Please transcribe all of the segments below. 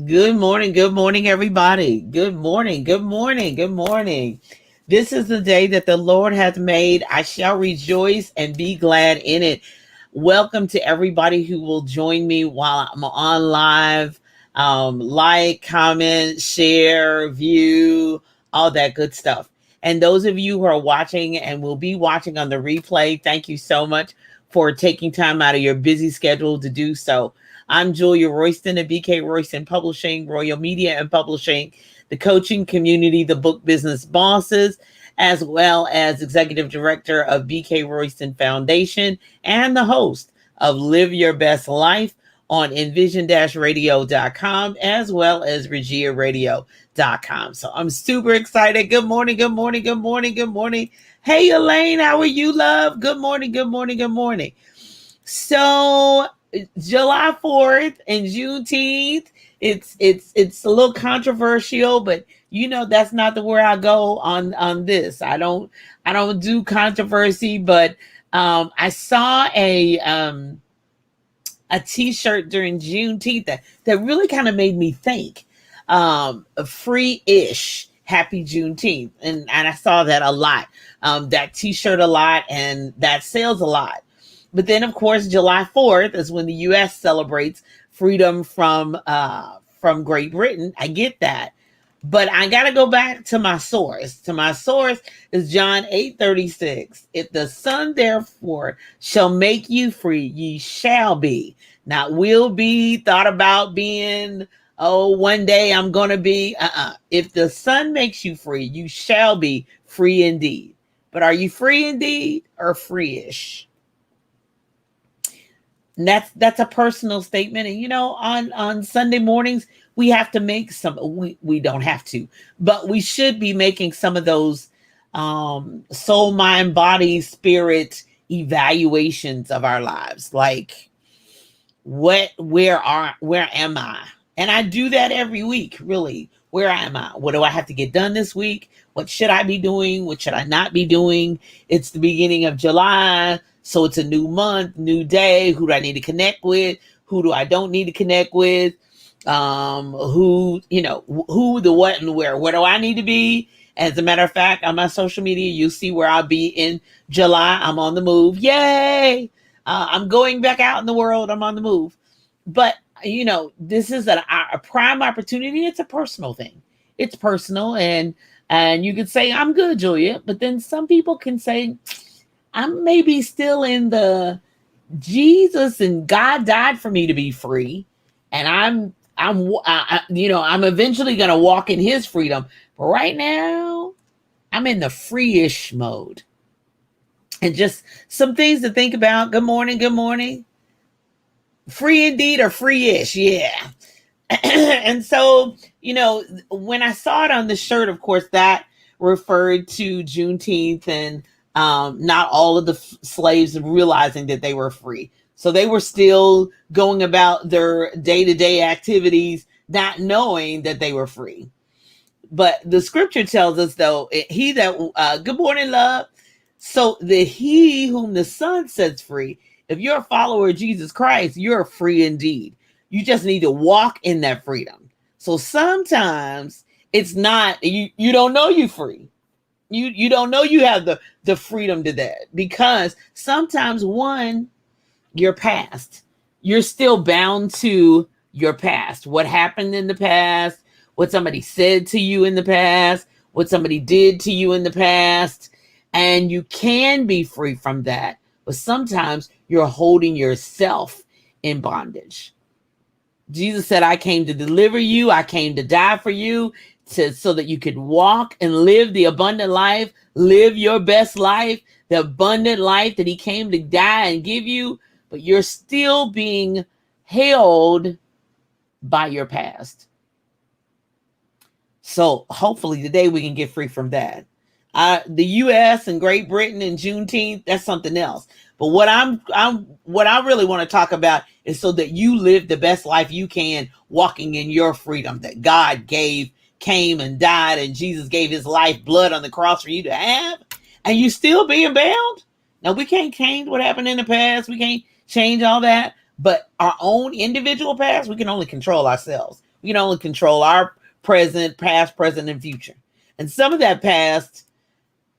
Good morning, everybody. Good morning, good morning, good morning. This is the day that the Lord hath made. I shall rejoice and be glad in it. Welcome to everybody who will join me while I'm on live. Like, comment, share, view, all that good stuff. And those of you who are watching and will be watching on the replay, thank you so much for taking time out of your busy schedule to do so. I'm Julia Royston of BK Royston Publishing, Royal Media and Publishing, the coaching community, the book business bosses, as well as executive director of BK Royston Foundation and the host of Live Your Best Life on envision-radio.com as well as regiaradio.com. So I'm super excited. Good morning, good morning, good morning, good morning. Hey Elaine, how are you, love? Good morning, good morning, good morning. So July 4th and Juneteenth, it's a little controversial, but that's not the where I go on this. I don't do controversy, but I saw a t-shirt during Juneteenth that really kind of made me think. Free-ish, happy Juneteenth. And I saw that a lot. That t-shirt a lot, and that sells a lot. But then, of course, July 4th is when the U.S. celebrates freedom from Great Britain. I get that. But I got to go back to my source. To my source is John 8:36. If the Son therefore shall make you free, ye shall be. Not will be, thought about being, oh, one day I'm going to be. If the Son makes you free, you shall be free indeed. But are you free indeed or free-ish? And that's a personal statement. And on Sunday mornings, we have to make some, we don't have to, but we should be making some of those soul, mind, body, spirit evaluations of our lives. Like, where am I? And I do that every week, really. Where am I? What do I have to get done this week? What should I be doing? What should I not be doing? It's the beginning of July, so it's a new month, new day. Who do I need to connect with? Who do I don't need to connect with? Who, the what and where. Where do I need to be? As a matter of fact, on my social media, you'll see where I'll be in July. I'm on the move. Yay! I'm going back out in the world. I'm on the move. But, this is a prime opportunity. It's a personal thing. It's personal. And you could say, I'm good, Julia. But then some people can say, I'm maybe still in the Jesus and God died for me to be free. And I'm eventually going to walk in his freedom. But right now, I'm in the free-ish mode. And just some things to think about. Good morning. Good morning. Free indeed or free-ish. Yeah. And so, when I saw it on the shirt, of course, that referred to Juneteenth and not all of the slaves realizing that they were free. So they were still going about their day-to-day activities, not knowing that they were free. But the scripture tells us, though, good morning, love. So he whom the Son sets free, if you're a follower of Jesus Christ, you're free indeed. You just need to walk in that freedom. So sometimes it's not, you don't know you're free. You don't know you have the freedom to that, because sometimes your past, you're still bound to your past. What happened in the past, what somebody said to you in the past, what somebody did to you in the past. And you can be free from that. But sometimes you're holding yourself in bondage. Jesus said, I came to deliver you. I came to die for you so that you could walk and live the abundant life, live your best life, the abundant life that he came to die and give you. But you're still being held by your past. So hopefully today we can get free from that. The U.S. and Great Britain and Juneteenth, that's something else. But what I really want to talk about is so that you live the best life you can, walking in your freedom that God came and died, and Jesus gave his life blood on the cross for you to have, and you still being bound. Now, we can't change what happened in the past. We can't change all that. But our own individual past, we can only control ourselves. We can only control our present, past, present, and future. And some of that past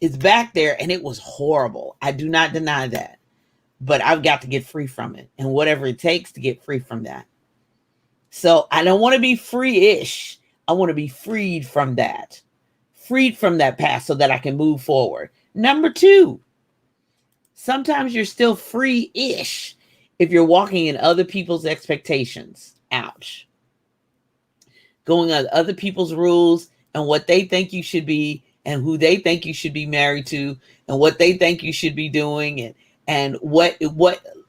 is back there, and it was horrible. I do not deny that. But I've got to get free from it, and whatever it takes to get free from that. So I don't want to be free-ish. I want to be freed from that past so that I can move forward. Number 2, sometimes you're still free-ish if you're walking in other people's expectations. Ouch. Going on other people's rules and what they think you should be and who they think you should be married to and what they think you should be doing and what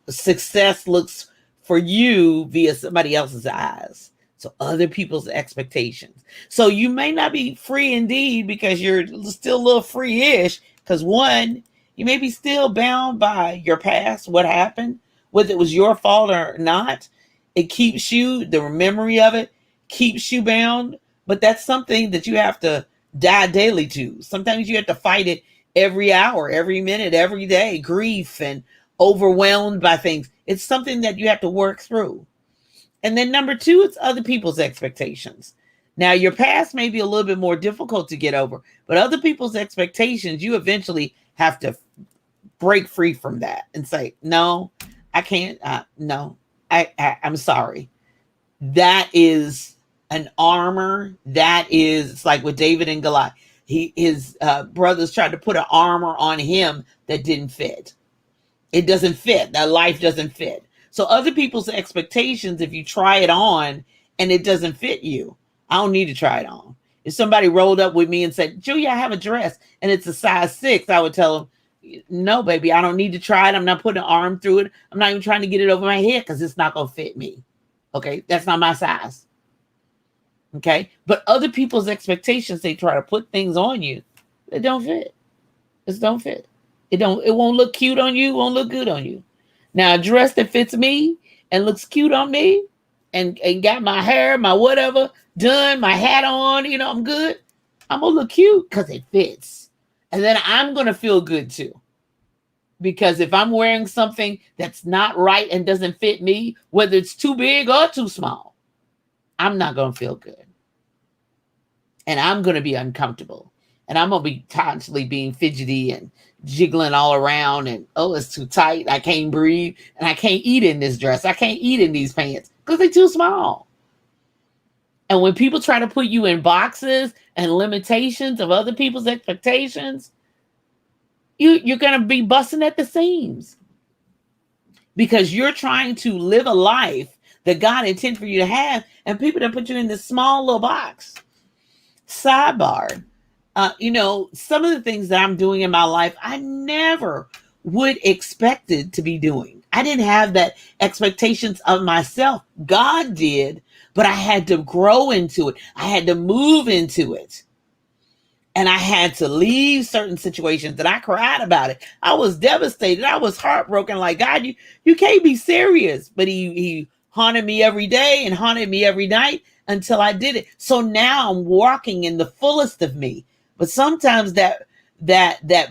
success looks for you via somebody else's eyes. So other people's expectations. So you may not be free indeed because you're still a little free-ish because one, you may be still bound by your past, what happened, whether it was your fault or not. It keeps you, the memory of it keeps you bound, but that's something that you have to die daily to. Sometimes you have to fight it every hour, every minute, every day, grief and overwhelmed by things. It's something that you have to work through. And then number 2, it's other people's expectations. Now, your past may be a little bit more difficult to get over, but other people's expectations, you eventually have to break free from that and say, no, I can't. No, I'm sorry. That is an armor. That is, it's like with David and Goliath. His brothers tried to put an armor on him that didn't fit. It doesn't fit. That life doesn't fit. So other people's expectations, if you try it on and it doesn't fit you, I don't need to try it on. If somebody rolled up with me and said, Julia, I have a dress and it's a size 6, I would tell them, no, baby, I don't need to try it. I'm not putting an arm through it. I'm not even trying to get it over my head because it's not going to fit me. Okay, that's not my size. Okay, but other people's expectations, they try to put things on you that don't fit. It don't fit. It won't look cute on you, won't look good on you. Now, a dress that fits me and looks cute on me and got my hair, my whatever done, my hat on, I'm good. I'm going to look cute because it fits. And then I'm going to feel good too. Because if I'm wearing something that's not right and doesn't fit me, whether it's too big or too small, I'm not going to feel good. And I'm going to be uncomfortable. And I'm going to be constantly being fidgety and jiggling all around. And, oh, it's too tight. I can't breathe. And I can't eat in this dress. I can't eat in these pants because they're too small. And when people try to put you in boxes and limitations of other people's expectations, you're going to be busting at the seams. Because you're trying to live a life that God intended for you to have. And people that put you in this small little box. Sidebar. Some of the things that I'm doing in my life, I never would expect it to be doing. I didn't have that expectations of myself. God did, but I had to grow into it. I had to move into it. And I had to leave certain situations that I cried about it. I was devastated. I was heartbroken. Like, God, you can't be serious. But he haunted me every day and haunted me every night until I did it. So now I'm walking in the fullest of me. But sometimes that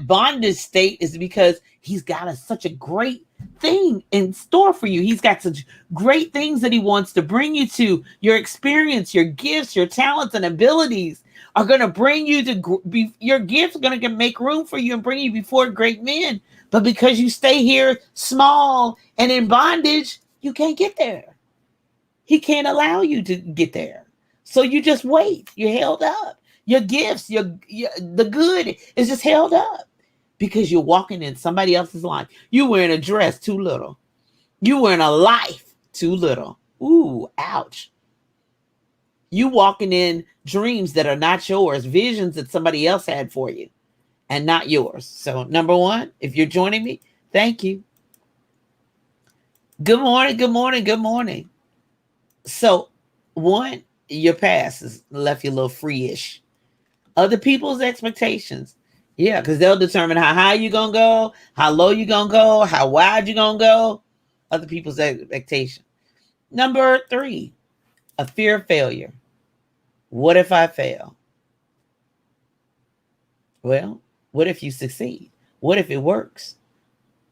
bondage state is because he's got such a great thing in store for you. He's got such great things that he wants to bring you to. Your experience, your gifts, your talents and abilities are going to bring you to your gifts are going to make room for you and bring you before great men. But because you stay here small and in bondage, you can't get there. He can't allow you to get there. So you just wait. You're held up. Your gifts, the good is just held up because you're walking in somebody else's life. You wearing a dress too little. You wearing a life too little. Ooh, ouch. You walking in dreams that are not yours, visions that somebody else had for you and not yours. So number 1, if you're joining me, thank you. Good morning, good morning, good morning. So 1, your past has left you a little free-ish. Other people's expectations. Yeah, because they'll determine how high you're going to go, how low you're going to go, how wide you're going to go. Other people's expectations. Number 3, a fear of failure. What if I fail? Well, what if you succeed? What if it works?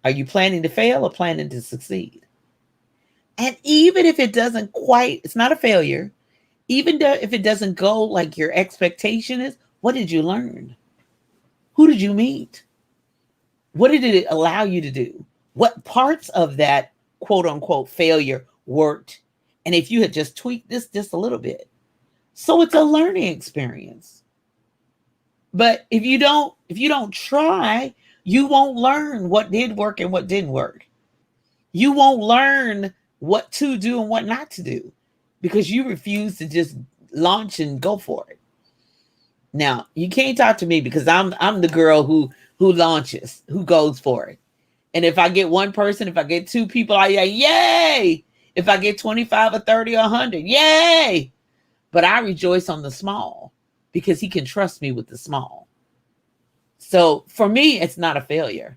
Are you planning to fail or planning to succeed? And even if it doesn't quite, it's not a failure. Even though if it doesn't go like your expectation is, what did you learn? Who did you meet? What did it allow you to do? What parts of that quote unquote failure worked? And if you had just tweaked this just a little bit. So it's a learning experience. But if you don't try, you won't learn what did work and what didn't work. You won't learn what to do and what not to do because you refuse to just launch and go for it. Now, you can't talk to me because I'm the girl who launches, who goes for it. And if I get one person, if I get two people, I yay. If I get 25 or 30 or 100, yay. But I rejoice on the small because he can trust me with the small. So for me, it's not a failure.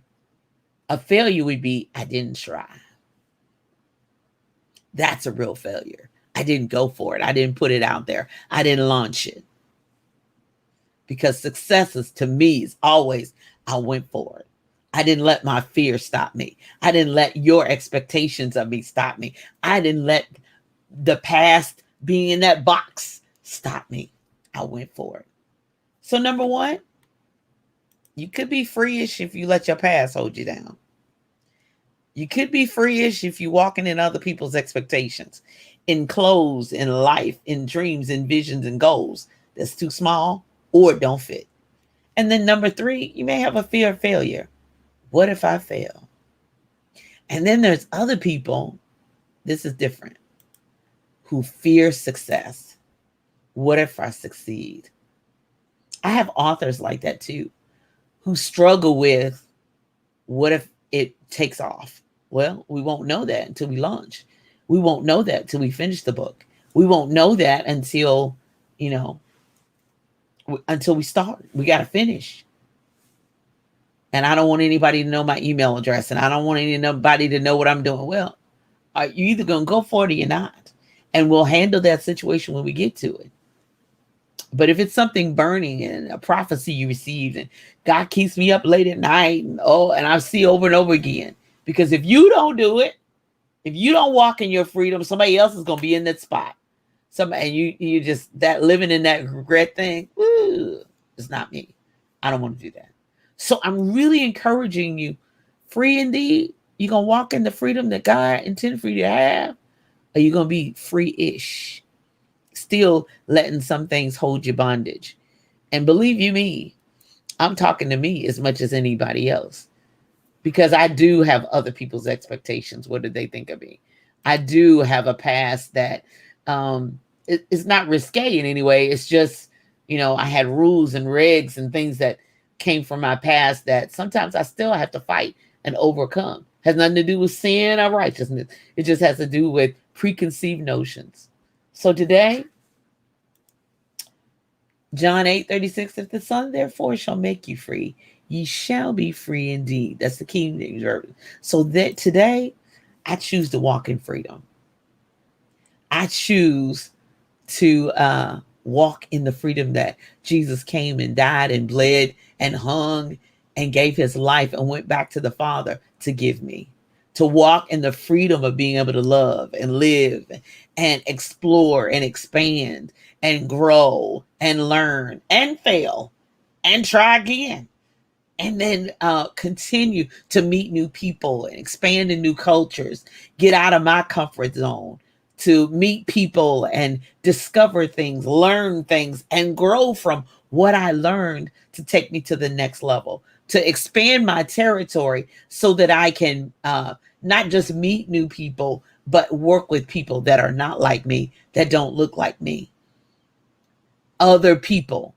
A failure would be I didn't try. That's a real failure. I didn't go for it. I didn't put it out there. I didn't launch it. Because successes to me is always I went for it. I didn't let my fear stop me. I didn't let your expectations of me stop me. I didn't let the past being in that box stop me. I went for it. So number one, you could be freeish if you let your past hold you down. You could be freeish if you're walking in other people's expectations, in clothes, in life, in dreams, in visions, and goals that's too small or don't fit. And then number three, you may have a fear of failure. What if I fail? And then there's other people, this is different, who fear success. What if I succeed? I have authors like that too, who struggle with what if it takes off? Well, we won't know that until we launch. We won't know that until we finish the book. We won't know that until, until we start. We got to finish. And I don't want anybody to know my email address, and I don't want anybody to know what I'm doing. Well, are you either going to go for it or you're not? And we'll handle that situation when we get to it. But if it's something burning and a prophecy you received and God keeps me up late at night and I see over and over again, because if you don't do it, if you don't walk in your freedom, somebody else is going to be in that spot. And you just that living in that regret thing. Ooh, it's not me. I don't want to do that. So I'm really encouraging you, free indeed. You're going to walk in the freedom that God intended for you to have, or you're going to be free-ish. Still letting some things hold you bondage. And believe you me, I'm talking to me as much as anybody else, because I do have other people's expectations. What do they think of me? I do have a past that it's not risque in any way. It's just, I had rules and regs and things that came from my past that sometimes I still have to fight and overcome. Has nothing to do with sin or righteousness. It just has to do with preconceived notions. So today, John 8:36, if the Son therefore shall make you free, ye shall be free indeed. That's the King James Version. So that today, I choose to walk in freedom. I choose to walk in the freedom that Jesus came and died and bled and hung and gave his life and went back to the Father to give me. To walk in the freedom of being able to love and live and explore and expand and grow and learn and fail and try again. And then continue to meet new people and expand in new cultures, get out of my comfort zone, to meet people and discover things, learn things, and grow from what I learned to take me to the next level, to expand my territory so that I can not just meet new people, but work with people that are not like me, that don't look like me. Other people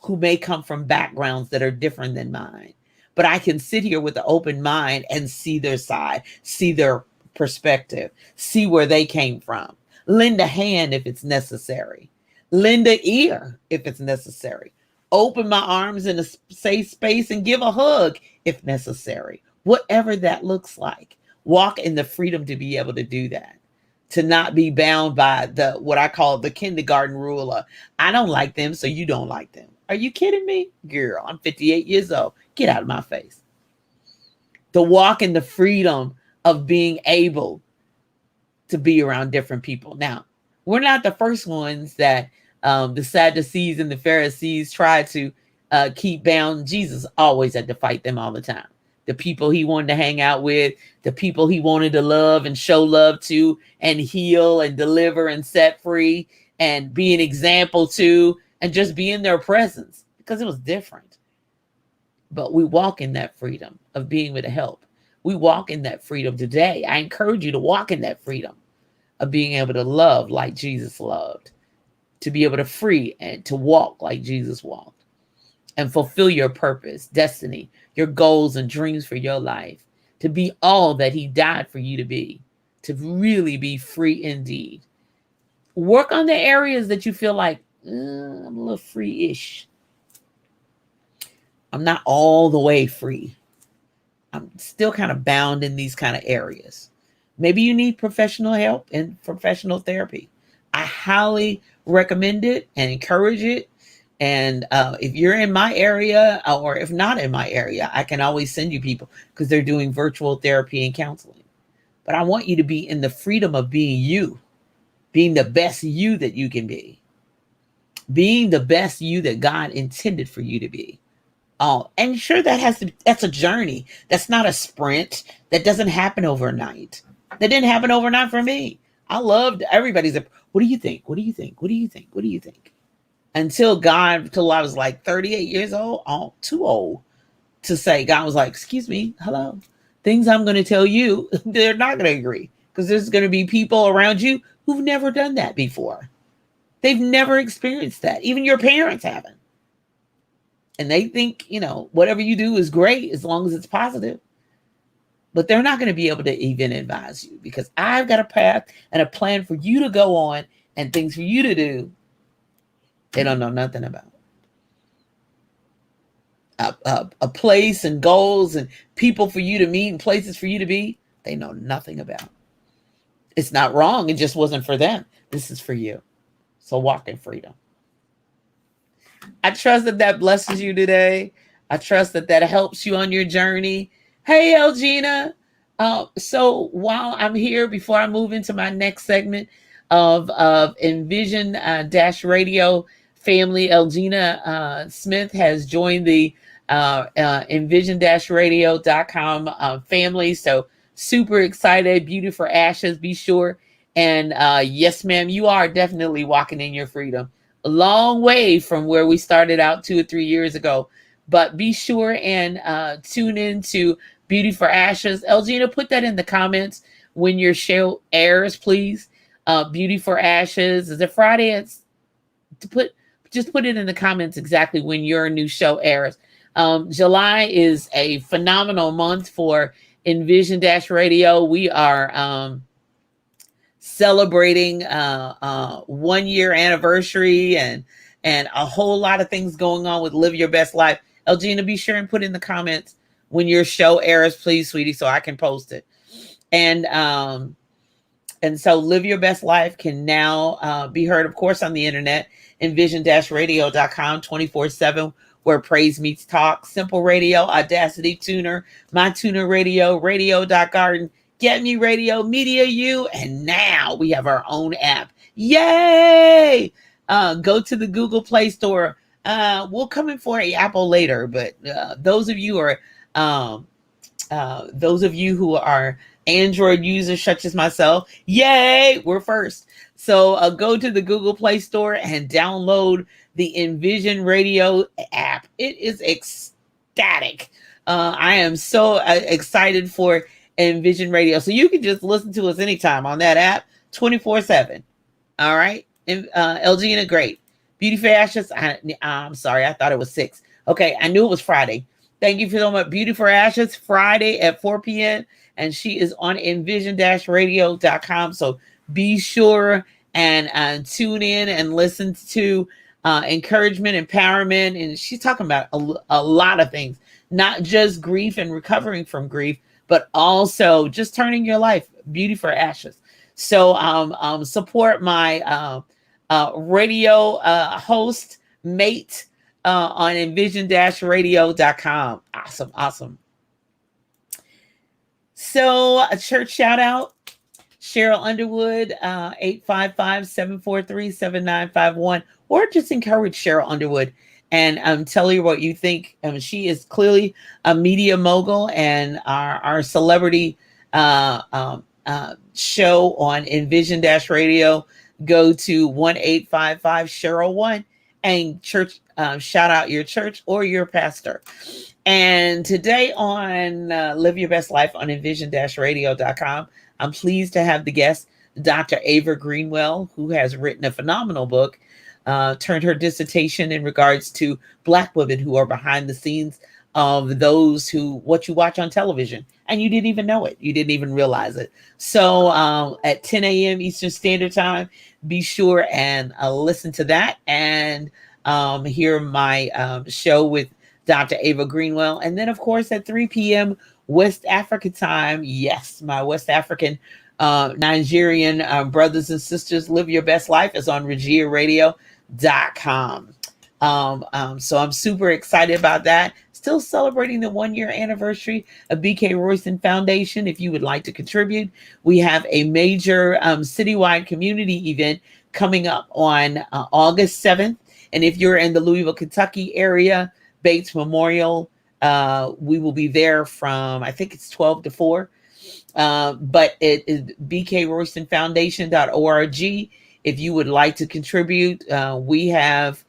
who may come from backgrounds that are different than mine. But I can sit here with an open mind and see their side, see their perspective, see where they came from. Lend a hand if it's necessary. Lend an ear if it's necessary. Open my arms in a safe space and give a hug if necessary. Whatever that looks like. Walk in the freedom to be able to do that. To not be bound by what I call the kindergarten rule of, I don't like them, so you don't like them. Are you kidding me? Girl, I'm 58 years old. Get out of my face. To walk in the freedom of being able to be around different people. Now, We're not the first ones that the Sadducees and the Pharisees tried to keep bound. Jesus always had to fight them all the time. The people he wanted to hang out with, the people he wanted to love and show love to, and heal and deliver and set free and be an example to, and just be in their presence, because it was different. But we walk in that freedom of being able to help. We walk in that freedom today. I encourage you to walk in that freedom of being able to love like Jesus loved, to be able to free and to walk like Jesus walked, and fulfill your purpose, destiny, your goals and dreams for your life, to be all that he died for you to be, to really be free indeed. Work on the areas that you feel like, I'm a little free-ish. I'm not all the way free. I'm still kind of bound in these kind of areas. Maybe you need professional help and professional therapy. I highly recommend it and encourage it. And if you're in my area, or if not in my area, I can always send you people, because they're doing virtual therapy and counseling. But I want you to be in the freedom of being you, being the best you that you can be, being the best you that God intended for you to be. Oh, and sure, that's a journey. That's not a sprint. That doesn't happen overnight. That didn't happen overnight for me. I loved everybody's. What do you think? What do you think? What do you think? What do you think? Until I was like 38 years old, too old to say. God was like, excuse me, hello. Things I'm going to tell you, they're not going to agree, because there's going to be people around you who've never done that before. They've never experienced that. Even your parents haven't. And they think, whatever you do is great as long as it's positive. But they're not going to be able to even advise you, because I've got a path and a plan for you to go on and things for you to do they don't know nothing about. A place and goals and people for you to meet and places for you to be, they know nothing about. It's not wrong. It just wasn't for them. This is for you. So walk in freedom. I trust that blesses you today. I trust that helps you on your journey. Hey, Elgina. So while I'm here, before I move into my next segment of Envision Dash Radio family, Elgina Smith has joined the envision-radio.com family. So super excited. Beauty for Ashes. Be sure. And yes, ma'am, you are definitely walking in your freedom. A long way from where we started out 2 or 3 years ago. But be sure and tune in to Beauty for Ashes. Elgina, put that in the comments when your show airs, please. Beauty for Ashes. Is it Friday? Just put it in the comments exactly when your new show airs. July is a phenomenal month for Envision Dash Radio. We are celebrating 1 year anniversary and a whole lot of things going on with Live Your Best Life. Elgina, be sure and put in the comments when your show airs, please, sweetie, so I can post it. And so Live Your Best Life can now be heard, of course, on the internet, envision-radio.com 24/7, where praise meets talk, Simple Radio, Audacity Tuner, My Tuner Radio, Radio.garden, Get Me Radio, Media U, and now we have our own app. Yay! Go to the Google Play Store. We'll come in for an Apple later, but those of you who are Android users, such as myself, yay, we're first. So go to the Google Play Store and download the Envision Radio app. It is ecstatic. I am so excited for Envision Radio. So you can just listen to us anytime on that app, 24/7. All right. Elgina, great. Beauty for Ashes. I'm sorry. I thought it was 6. Okay. I knew it was Friday. Thank you for so much. Beauty for Ashes, Friday at 4 p.m. And she is on envision-radio.com. So be sure and tune in and listen to encouragement, empowerment. And she's talking about a lot of things, not just grief and recovering from grief, but also just turning your life. Beauty for Ashes. So support my radio host mate on envision-radio.com. Awesome. So a church shout out. Cheryl Underwood, 855-743-7951, or just encourage Cheryl Underwood and tell her what you think. She is clearly a media mogul, and our celebrity show on Envision Dash Radio. Go to 1855 Cheryl 1 and church, shout out your church or your pastor. And today on Live Your Best Life on envision-radio.com, I'm pleased to have the guest, Dr. Ava Greenwell, who has written a phenomenal book, turned her dissertation in regards to Black women who are behind the scenes of what you watch on television. And you didn't even know it. You didn't even realize it. So at 10 a.m. Eastern Standard Time, be sure and listen to that and hear my show with Dr. Ava Greenwell. And then, of course, at 3 p.m. West Africa time, yes, my West African Nigerian brothers and sisters, Live Your Best Life is on regiaradio.com. So I'm super excited about that. Still celebrating the 1-year anniversary of BK Royston Foundation. If you would like to contribute, we have a major citywide community event coming up on August 7th. And if you're in the Louisville, Kentucky area, Bates Memorial, we will be there from, I think it's 12 to 4. But it is bkroystonfoundation.org. If you would like to contribute, we have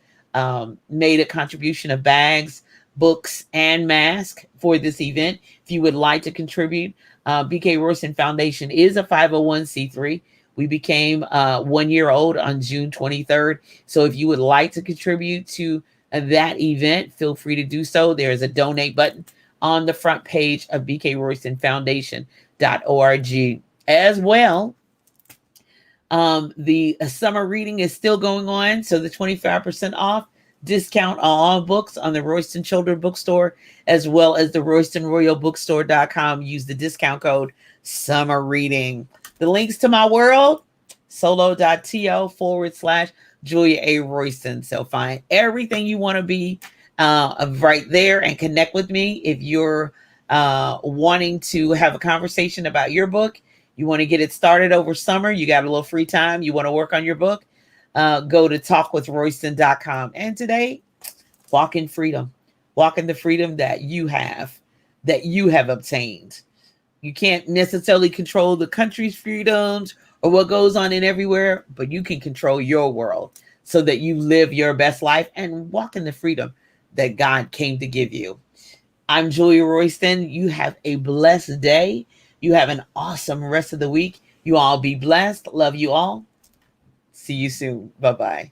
made a contribution of bags, books, and masks for this event. If you would like to contribute, BK Royston Foundation is a 501c3. We became 1 year old on June 23rd. So if you would like to contribute to that event, feel free to do so. There is a donate button on the front page of bkroystonfoundation.org. As well, the summer reading is still going on. So the 25% off discount on all books on the Royston Children Bookstore, as well as the RoystonRoyalBookstore.com. Use the discount code summer reading. The links to my world, solo.to/Julia A. Royston. So find everything you want to be right there and connect with me. If you're wanting to have a conversation about your book, you want to get it started over summer, you got a little free time, you want to work on your book, go to talkwithroyston.com. And today, walk in freedom. Walk in the freedom that you have obtained. You can't necessarily control the country's freedoms or what goes on in everywhere, but you can control your world so that you live your best life and walk in the freedom that God came to give you. I'm Julia Royston. You have a blessed day. You have an awesome rest of the week. You all be blessed. Love you all. See you soon. Bye-bye.